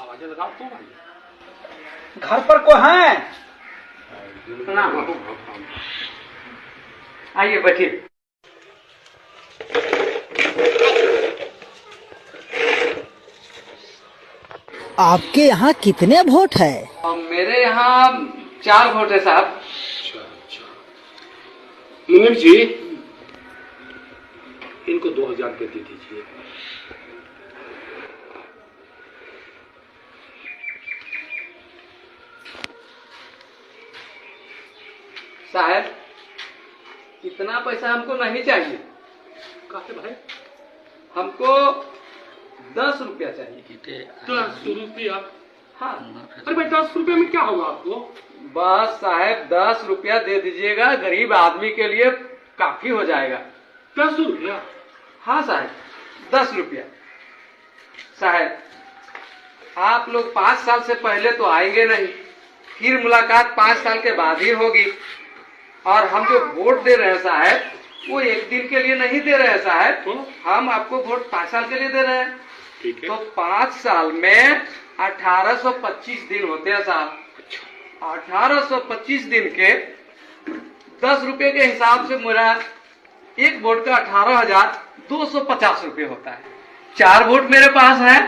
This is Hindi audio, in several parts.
आवाज लगाओ तो भाई। घर पर कोई है? आइए बैठिए। आपके यहाँ कितने वोट है? मेरे यहाँ 4 वोट है साहब। अच्छा। मुनीम जी, इनको 2000 रुपये दे दीजिए। साहब, इतना पैसा हमको नहीं चाहिए। काहे भाई? हमको 10 रुपया चाहिए। 10 रुपया? हाँ। अरे भाई 10 रुपये में क्या होगा आपको? बस साहब 10 रुपया दे दीजिएगा, गरीब आदमी के लिए काफी हो जाएगा। 10 रुपया? हाँ साहब, 10 रुपया। साहब, आप लोग 5 साल से पहले तो आएंगे नहीं, फिर मुलाकात 5 साल के बाद ही होगी। और हम जो वोट दे रहे हैं साहब, वो 1 दिन के लिए नहीं दे रहे हैं साहब, हम आपको वोट 5 साल के लिए दे रहे हैं। ठीक है। तो 5 साल में 1825 दिन होते हैं साहब। 1825 दिन के 10 रुपए के हिसाब से मेरा एक वोट का 18,250 रुपये होता है। 4 वोट मेरे पास है,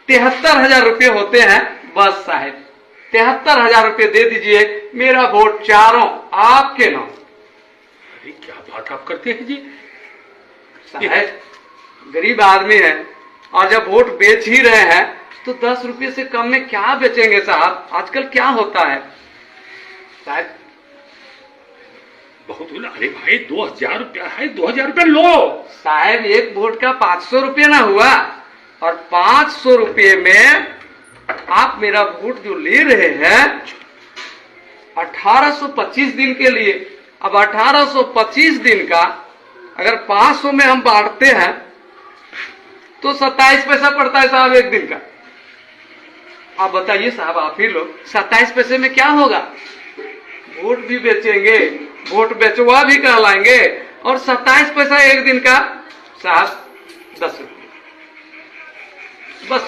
73,000 रुपये होते हैं। बस साहब 73,000 रुपये दे दीजिए, मेरा वोट चारों आपके नाम। अरे क्या बात आप करते हैं जी? साहब गरीब आदमी है, और जब वोट बेच ही रहे हैं तो 10 रुपये से कम में क्या बेचेंगे साहब? आजकल क्या होता है साहब? बहुत हुआ। अरे भाई 2000 रुपया है, 2000 रुपया लो। साहब एक वोट का 500 रुपये ना हुआ, और 500 रुपये में आप मेरा वोट जो ले रहे हैं 1825 दिन के लिए। अब 1825 दिन का अगर 500 में हम बांटते हैं तो 27 पैसा पड़ता है साहब एक दिन का। आप बताइए साहब, आप ही लोग 27 पैसे में क्या होगा? वोट भी बेचेंगे, वोट बेचवा भी कहलाएंगे, और 27 पैसा एक दिन का साहब 10 रुपये। बस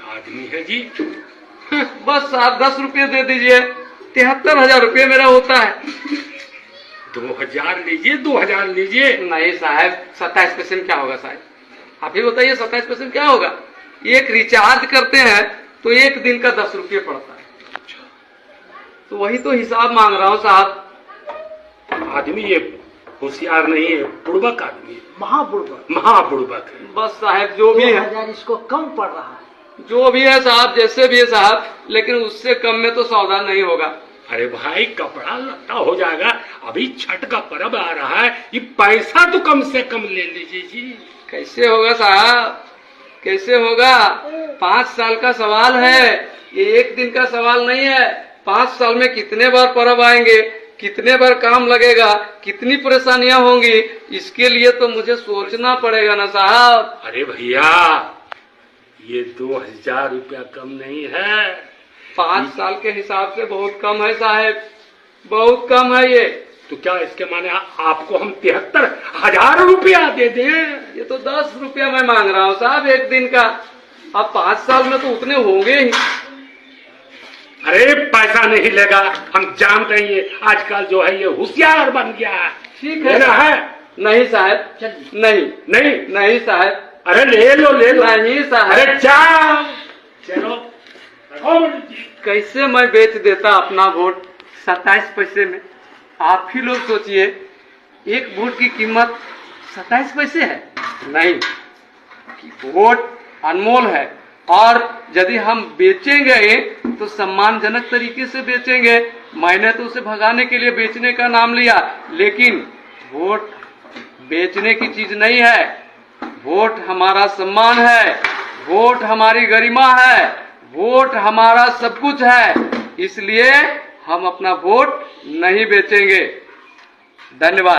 आदमी है जी। बस आप 10 रुपये दे दीजिए, 73,000 रुपये मेरा होता है। 2000 लीजिए, 2000 लीजिए। नहीं साहब, 27 पैसे में क्या होगा साहब? आप ही बताइए 27 पैसे में क्या होगा? एक रिचार्ज करते हैं तो एक दिन का 10 रुपये पड़ता है। तो वही तो हिसाब मांग रहा हूँ साहब। आदमी ये होशियार नहीं है, बुड़बक आदमी है, महाबुड़बक। महाबुड़बक है। बस साहब जो भी है, 2000 इसको कम पड़ रहा है। जो भी है साहब, जैसे भी है साहब, लेकिन उससे कम में तो सौदा नहीं होगा। अरे भाई कपड़ा लत्ता हो जाएगा, अभी छठ का पर्व आ रहा है, ये पैसा तो कम से कम ले लीजिए जी। कैसे होगा साहब, कैसे होगा? 5 साल का सवाल है, ये एक दिन का सवाल नहीं है। 5 साल में कितने बार पर्व आएंगे, कितने बार काम लगेगा, कितनी परेशानियां होंगी, इसके लिए तो मुझे सोचना पड़ेगा ना साहब। अरे भैया ये 2000 रुपया कम नहीं है। 5 साल के हिसाब से बहुत कम है साहब, बहुत कम है ये। तो क्या इसके माने आपको हम 73,000 रुपया दे दें? ये तो 10 रुपया मैं मांग रहा हूँ साहब एक दिन का। अब 5 साल में तो उतने होंगे ही। अरे पैसा नहीं लेगा, हम जानते हैं ये आजकल जो है ये होशियार बन गया है। ठीक है लेना है? नहीं साहब, नहीं नहीं नहीं साहब, अरे ले लो ले लो। नहीं साहब। अरे जाओ चलो। कैसे मैं बेच देता अपना वोट 27 पैसे में? आप ही लोग सोचिए, एक वोट की कीमत 27 पैसे है। नहीं, वोट अनमोल है, और यदि हम बेचेंगे तो सम्मानजनक तरीके से बेचेंगे। मैंने तो उसे भगाने के लिए बेचने का नाम लिया, लेकिन वोट बेचने की चीज नहीं है। वोट हमारा सम्मान है, वोट हमारी गरिमा है, वोट हमारा सब कुछ है। इसलिए हम अपना वोट नहीं बेचेंगे। धन्यवाद।